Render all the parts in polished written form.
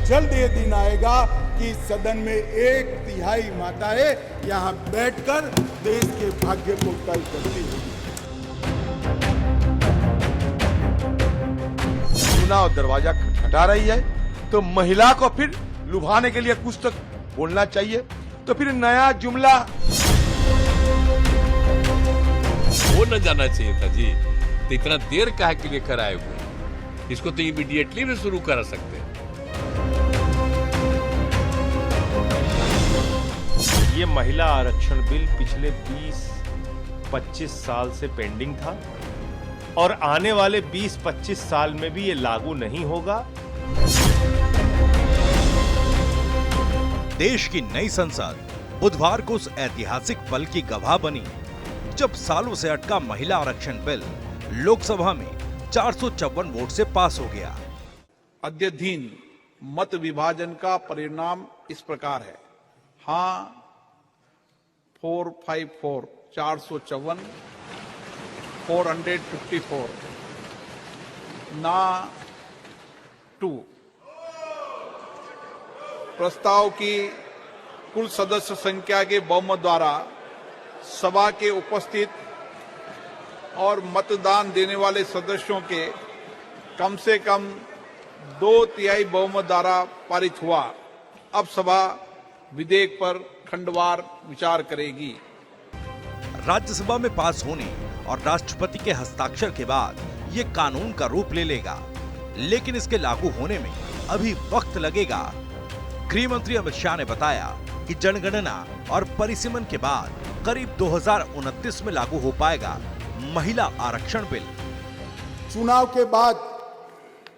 जल्द ये दिन आएगा कि सदन में 1/3 माताएं यहाँ बैठकर देश के भाग्य को तय करती होगी। चुनाव दरवाजा खटखटा रही है तो महिला को फिर लुभाने के लिए कुछ तो बोलना चाहिए, तो फिर नया जुमला वो न जाना चाहिए था जी। तो इतना देर काहे के लिए कराए हुए, इसको तो इमीडिएटली भी शुरू करा सकते हैं। ये महिला आरक्षण बिल पिछले 20-25 साल से पेंडिंग था और आने वाले 20-25 साल में भी ये लागू नहीं होगा। देश की नई संसद बुधवार को उस ऐतिहासिक पल की गवाह बनी जब सालों से अटका महिला आरक्षण बिल लोकसभा में 454 वोट से पास हो गया। अद्यतन मत विभाजन का परिणाम इस प्रकार है: हाँ 454, 454, 454, ना 2। प्रस्ताव की कुल सदस्य संख्या के बहुमत द्वारा सभा के उपस्थित और मतदान देने वाले सदस्यों के कम से कम 2/3 बहुमत द्वारा पारित हुआ। अब सभा विधेयक पर खंडवार विचार करेगी। राज्यसभा में पास होने और राष्ट्रपति के हस्ताक्षर के बाद ये कानून का रूप ले लेगा, लेकिन इसके लागू होने में अभी वक्त लगेगा। गृह मंत्री अमित शाह ने बताया कि जनगणना और परिसीमन के बाद करीब 2029 में लागू हो पाएगा महिला आरक्षण बिल। चुनाव के बाद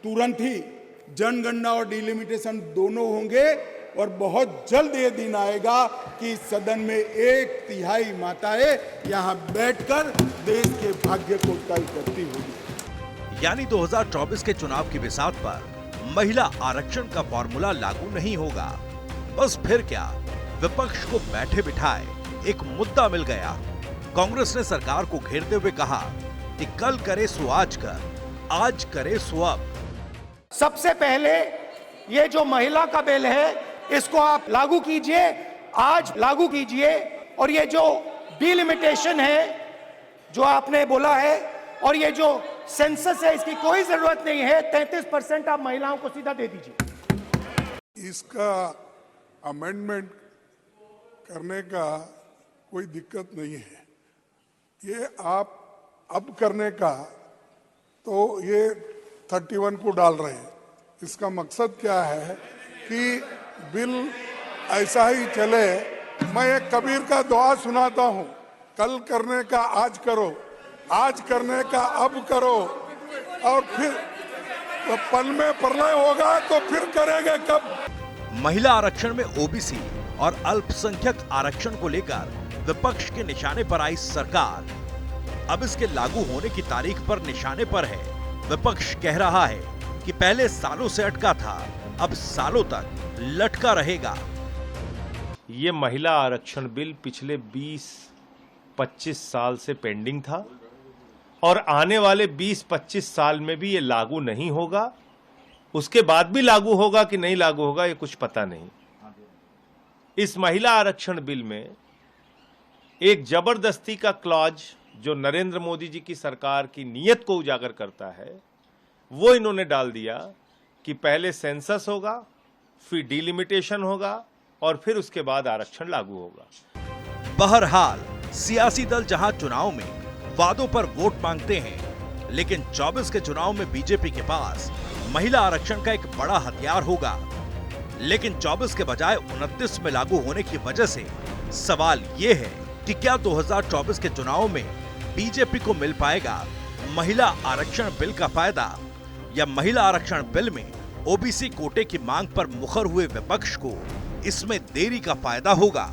तुरंत ही जनगणना और डिलिमिटेशन दोनों होंगे और बहुत जल्द ये दिन आएगा कि सदन में 1/3 माताएं यहाँ बैठकर देश के भाग्य को तय करती होगी। यानी 2024 के चुनाव की बिसात पर महिला आरक्षण का फॉर्मूला लागू नहीं होगा। बस फिर क्या, विपक्ष को बैठे बिठाए एक मुद्दा मिल गया। कांग्रेस ने सरकार को घेरते हुए कहा कि कल करे सो आज कर, आज करे सो अब। सबसे पहले ये जो महिला का बिल है इसको आप लागू कीजिए, आज लागू कीजिए। और ये जो डिलिमिटेशन है जो आपने बोला है और ये जो सेंसस है इसकी कोई जरूरत नहीं है। 33% आप महिलाओं को सीधा दे दीजिए। इसका अमेंडमेंट करने का कोई दिक्कत नहीं है। ये आप अब करने का तो ये 31 को डाल रहे हैं। इसका मकसद क्या है कि बिल ऐसा ही चले। मैं एक कबीर का दुआ सुनाता हूँ, कल करने का आज करो, आज करने का अब करो, और फिर तो पल में प्रलय होगा तो फिर करेंगे कब। महिला आरक्षण में ओबीसी और अल्पसंख्यक आरक्षण को लेकर विपक्ष के निशाने पर आई सरकार अब इसके लागू होने की तारीख पर निशाने पर है। विपक्ष कह रहा है कि पहले सालों से अटका था, अब सालों तक लटका रहेगा। ये महिला आरक्षण बिल पिछले 20-25 साल से पेंडिंग था और आने वाले 20-25 साल में भी ये लागू नहीं होगा। उसके बाद भी लागू होगा कि नहीं लागू होगा ये कुछ पता नहीं। इस महिला आरक्षण बिल में एक जबरदस्ती का क्लॉज जो नरेंद्र मोदी जी की सरकार की नीयत को उजागर करता है वो इन्होंने डाल दिया कि पहले सेंसस होगा, फिर डिलिमिटेशन होगा और फिर उसके बाद आरक्षण लागू होगा। बहरहाल सियासी दल जहां चुनाव में वादों पर वोट मांगते हैं, लेकिन 24 के चुनाव में बीजेपी के पास महिला आरक्षण का एक बड़ा हथियार होगा। लेकिन 24 के बजाय 29 में लागू होने की वजह से सवाल ये है कि क्या 2024 के चुनाव में बीजेपी को मिल पाएगा महिला आरक्षण बिल का फायदा, या महिला आरक्षण बिल में ओबीसी कोटे की मांग पर मुखर हुए विपक्ष को इसमें देरी का फायदा होगा।